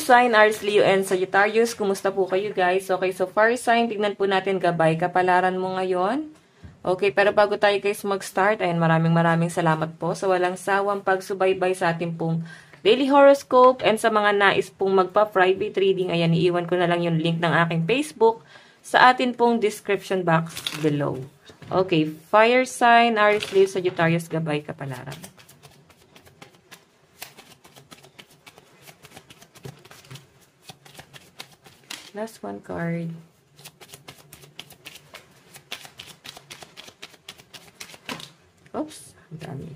sign, Aries, Leo, and Sagittarius. Kumusta po kayo guys? Okay, so fire sign, tignan po natin gabay kapalaran mo ngayon. Okay, pero bago tayo guys mag-start, ayan, maraming salamat po sa walang sawang pagsubaybay sa ating pong daily horoscope and sa mga nais pong magpa-private reading. Ayan, iiwan ko na lang yung link ng aking Facebook sa atin pong description box below. Okay, fire sign, Aries, Leo, Sagittarius, gabay kapalaran. Last one card. Oops, ang dami.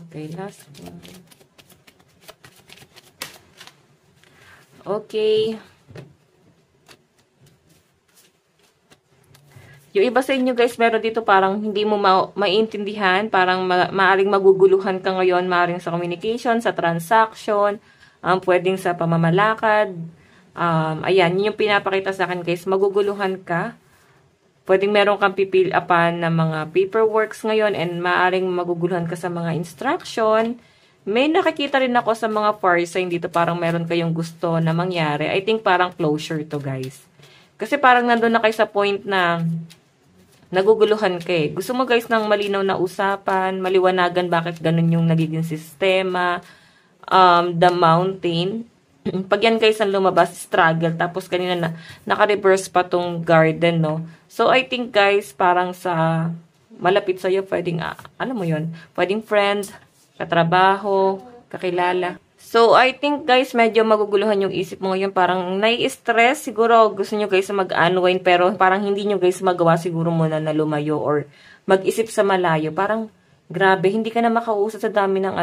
Okay, last one. Okay. Yung iba sa inyo guys, meron dito parang hindi mo maintindihan, parang maaring maguguluhan ka ngayon, maaring sa communication, sa transaction, pwedeng sa pamamalakad. Ayan, yun yung pinapakita sa akin guys, maguguluhan ka. Pwedeng meron kang pipil-upan ng mga paperworks ngayon and maaring maguguluhan ka sa mga instruction. May nakikita rin ako sa mga fire sign dito, parang meron kayong gusto na mangyari. I think parang closure to guys. Kasi parang nandun na kayo sa point na naguguluhan ka eh. Gusto mo guys ng malinaw na usapan, maliwanagan bakit ganun yung nagiging sistema, the mountain. Pag yan guys ang lumabas, struggle. Tapos kanina naka-reverse pa tong garden, no? So, I think guys, parang sa malapit sa'yo, pwedeng, alam mo yun, pwedeng friend, katrabaho, kakilala. So, I think guys, medyo maguguluhan yung isip mo ngayon. Parang nai-stress. Siguro gusto nyo guys mag-unwind, pero parang hindi nyo guys magawa siguro muna na lumayo or mag-isip sa malayo. Parang, grabe, hindi ka na makausap sa dami ng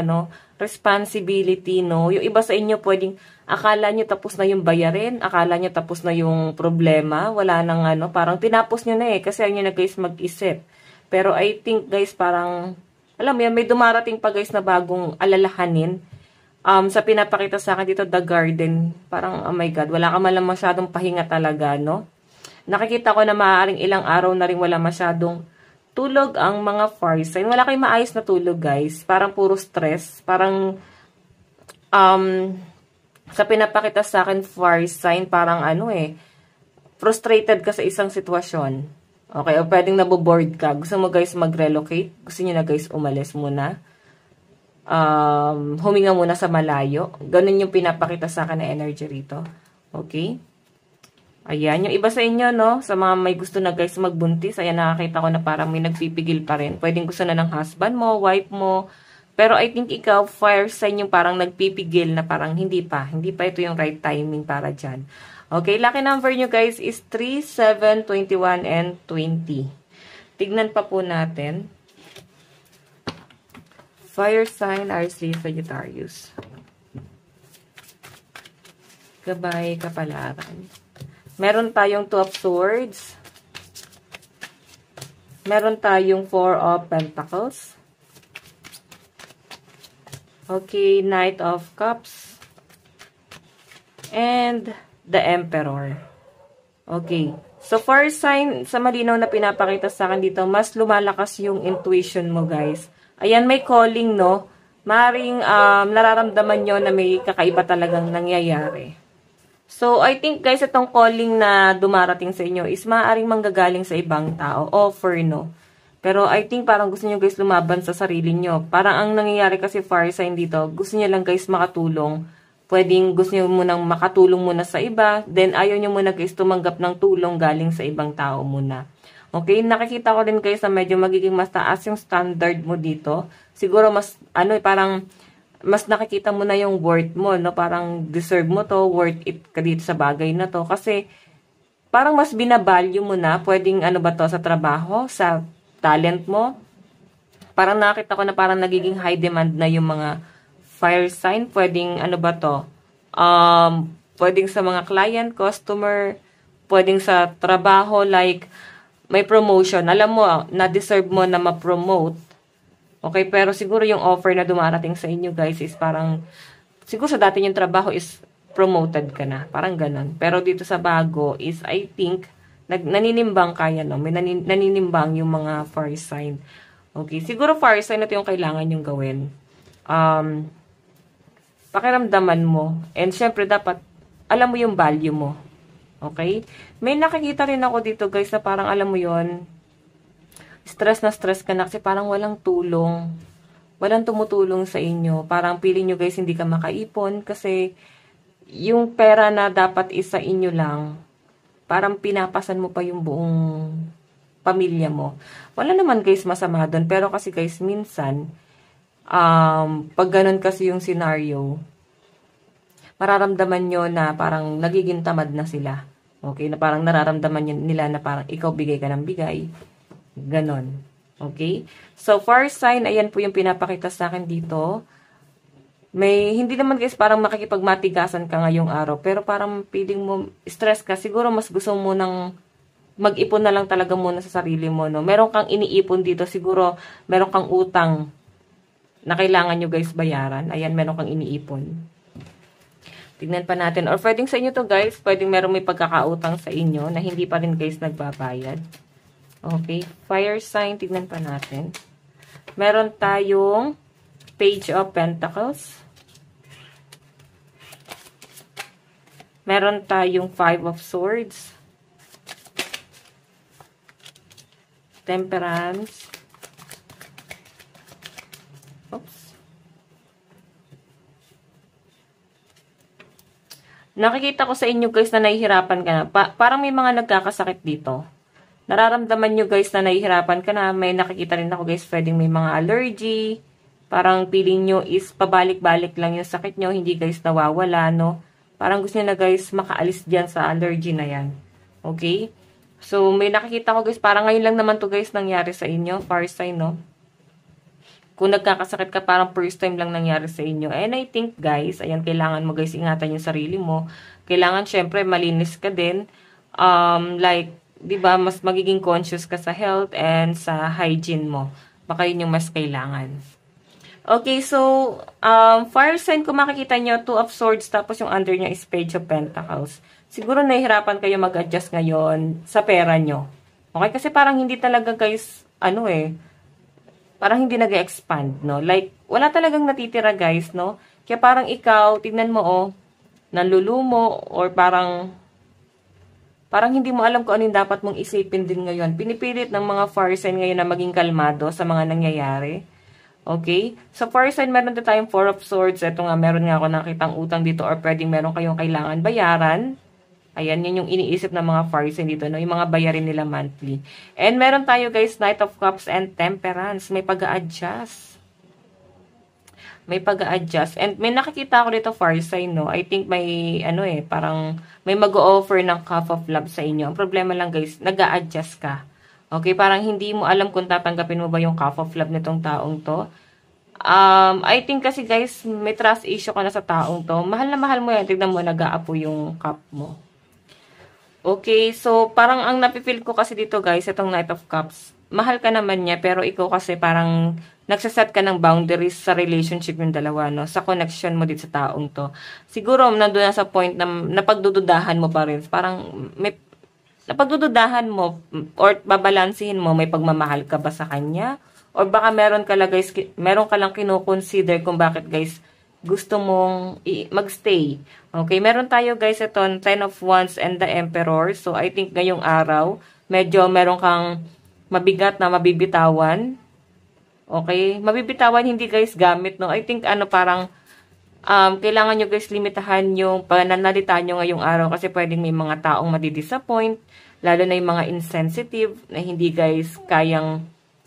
responsibility, no? Yung iba sa inyo pwedeng, akala nyo tapos na yung bayarin, akala nyo tapos na yung problema, wala nang parang tinapos nyo na eh, kasi ayaw nyo na guys mag-isip. Pero I think guys, parang, alam mo yan, may dumarating pa guys na bagong alalahanin. Sa pinapakita sa akin dito, the garden, parang, oh my God, wala ka malang masyadong pahinga talaga, no? Nakikita ko na maaaring ilang araw na rin wala masyadong tulog ang mga fire sign. Wala kayong maayos na tulog, guys. Parang puro stress. Parang, sa pinapakita sa akin, fire sign, parang frustrated ka sa isang sitwasyon. Okay, o pwedeng naboboard ka. Gusto mo guys mag-relocate? Gusto niyo na guys umalis muna? Huminga muna sa malayo. Ganun yung pinapakita sa akin na energy rito. Okay? Ayan, yung iba sa inyo, no? Sa mga may gusto na guys magbuntis, ayan, nakakita ko na parang may nagpipigil pa rin. Pwedeng gusto na ng husband mo, wife mo. Pero I think ikaw, fire sign yung parang nagpipigil na parang hindi pa ito yung right timing para dyan. Okay, lucky number nyo guys is 3, 7, 21, and 20. Tignan pa po natin. Fire sign, Aries, Leo, Sagittarius. Gabay, kapalaran. Meron tayong 2 of Swords. Meron tayong 4 of Pentacles. Okay, Knight of Cups. And the Emperor. Okay. So, fire sign, sa malinaw na pinapakita sa akin dito, mas lumalakas yung intuition mo, guys. Ayan, may calling, no? Maring nararamdaman nyo na may kakaiba talagang nangyayari. So, I think, guys, itong calling na dumarating sa inyo is maaaring manggagaling sa ibang tao. Offer, no? Pero I think parang gusto nyo guys lumaban sa sarili nyo. Parang ang nangyayari kasi fire sign dito, gusto nyo lang guys makatulong. Pwedeng gusto nyo munang makatulong muna sa iba. Then ayaw nyo muna guys tumanggap ng tulong galing sa ibang tao muna. Okay, nakikita ko din guys na medyo magiging mas taas yung standard mo dito. Siguro mas, parang mas nakikita mo na yung worth mo, no? Parang deserve mo to, worth it ka dito sa bagay na to. Kasi parang mas binavalue mo na, pwedeng sa trabaho, sa talent mo. Parang nakita ko na parang nagiging high demand na yung mga fire sign. Pwedeng pwedeng sa mga client, customer, pwedeng sa trabaho, like may promotion. Alam mo, na-deserve mo na ma-promote. Okay, pero siguro yung offer na dumarating sa inyo guys is parang, siguro sa dati yung trabaho is promoted ka na. Parang ganun. Pero dito sa bago is I think, naninimbang kaya, no? May naninimbang yung mga fire sign. Okay, siguro fire sign na ito yung kailangan yung gawin. pakiramdaman mo. And syempre, dapat alam mo yung value mo. Okay? May nakikita rin ako dito, guys, na parang alam mo yon, stress na stress ka na kasi parang walang tulong. Walang tumutulong sa inyo. Parang pili nyo, guys, hindi ka makaipon kasi yung pera na dapat isa inyo lang, parang pinapasan mo pa yung buong pamilya mo. Wala naman, guys, masama doon. Pero kasi, guys, minsan, pag ganun kasi yung scenario, mararamdaman nyo na parang nagiging tamad na sila. Okay? Na parang nararamdaman nila na parang ikaw bigay ka ng bigay. Ganon. Okay? So, fire sign, ayan po yung pinapakita sa akin dito. Hindi naman, guys, parang makikipagmatigasan ka ngayong araw. Pero parang feeling mo, stress ka. Siguro mas gusto mo nang mag-ipon na lang talaga muna sa sarili mo, no? Meron kang iniipon dito. Siguro, meron kang utang na kailangan nyo, guys, bayaran. Ayan, meron kang iniipon. Tignan pa natin. Or pwedeng sa inyo to, guys. Pwedeng meron may pagkakautang sa inyo na hindi pa rin, guys, nagbabayad. Okay. Fire sign. Tignan pa natin. Meron tayong Page of Pentacles. Meron tayong Five of Swords. Temperance. Oops. Nakikita ko sa inyo, guys, na nahihirapan ka na. Parang may mga nagkakasakit dito. Nararamdaman nyo, guys, na nahihirapan ka na. May nakikita rin ako, guys, pwedeng may mga allergy. Parang feeling nyo is pabalik-balik lang yung sakit nyo. Hindi, guys, nawawala, no? Parang gusto nyo na, guys, makaalis dyan sa allergy na yan. Okay? So, may nakikita ko, guys, parang ngayon lang naman to, guys, nangyari sa inyo. Fire sign, no? Kung nagkakasakit ka, parang first time lang nangyari sa inyo. And I think, guys, ayan, kailangan mo, guys, ingatan yung sarili mo. Kailangan, syempre, malinis ka din. Like, di ba, mas magiging conscious ka sa health and sa hygiene mo. Baka yun yung mas kailangan. Okay, so, fire sign, kung makikita nyo, Two of Swords, tapos yung under nyo is Page of Pentacles. Siguro nahihirapan kayo mag-adjust ngayon sa pera nyo. Okay, kasi parang hindi talaga, guys, parang hindi nag-expand, no? Like, wala talagang natitira, guys, no? Kaya parang ikaw, tignan mo, nanlulumo, or parang hindi mo alam kung ano yung dapat mong isipin din ngayon. Pinipilit ng mga fire sign ngayon na maging kalmado sa mga nangyayari. Okay? So, fire sign, meron na tayong Four of Swords. Ito nga, meron nga ako nakitang utang dito, or pwedeng meron kayong kailangan bayaran. Ayan, yan yung iniisip ng mga fire sign dito, no? Yung mga bayarin nila monthly. And meron tayo, guys, Knight of Cups and Temperance. May pag-a-adjust. May pag-a-adjust. And may nakikita ako dito, fire sign, no? I think may, parang may mag-o-offer ng cup of love sa inyo. Ang problema lang, guys, nag-a-adjust ka. Okay? Parang hindi mo alam kung tatanggapin mo ba yung cup of love nitong taong to. I think kasi, guys, may trust issue ka na sa taong to. Mahal na mahal mo yan. Tignan mo, nag-aapo yung cup mo. Okay, so parang ang napipil ko kasi dito, guys, itong Knight of Cups. Mahal ka naman niya, pero ikaw kasi parang nagsaset ka ng boundaries sa relationship yung dalawa, no? Sa connection mo dito sa taong to. Siguro, nandun na sa point na napagdududahan mo pa rin. Parang may napagdududahan mo or babalansihin mo, may pagmamahal ka ba sa kanya? Or baka meron ka lang kino-consider kung bakit, guys, gusto mong magstay. Okay, meron tayo, guys, ito, Ten of Wands and the Emperor. So, I think ngayong araw, medyo meron kang mabigat na mabibitawan. Okay, mabibitawan, hindi, guys, gamit, no? I think, parang, kailangan nyo, guys, limitahan yung pananalita nyo ngayong araw kasi pwedeng may mga taong madidisappoint, lalo na yung mga insensitive na hindi, guys, kayang,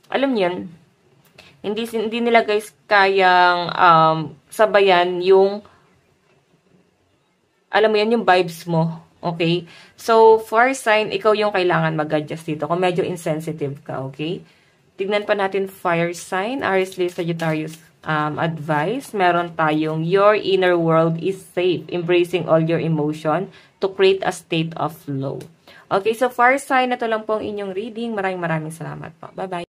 alam nyo yun, hindi nila, guys, kayang sabayan yung, alam mo yan, yung vibes mo. Okay? So, fire sign, ikaw yung kailangan mag-adjust dito kung medyo insensitive ka. Okay? Tignan pa natin fire sign, Aries, Leo, Sagittarius advice. Meron tayong, your inner world is safe, embracing all your emotion to create a state of flow. Okay, so fire sign, ito lang po ang inyong reading. Maraming salamat po. Bye-bye.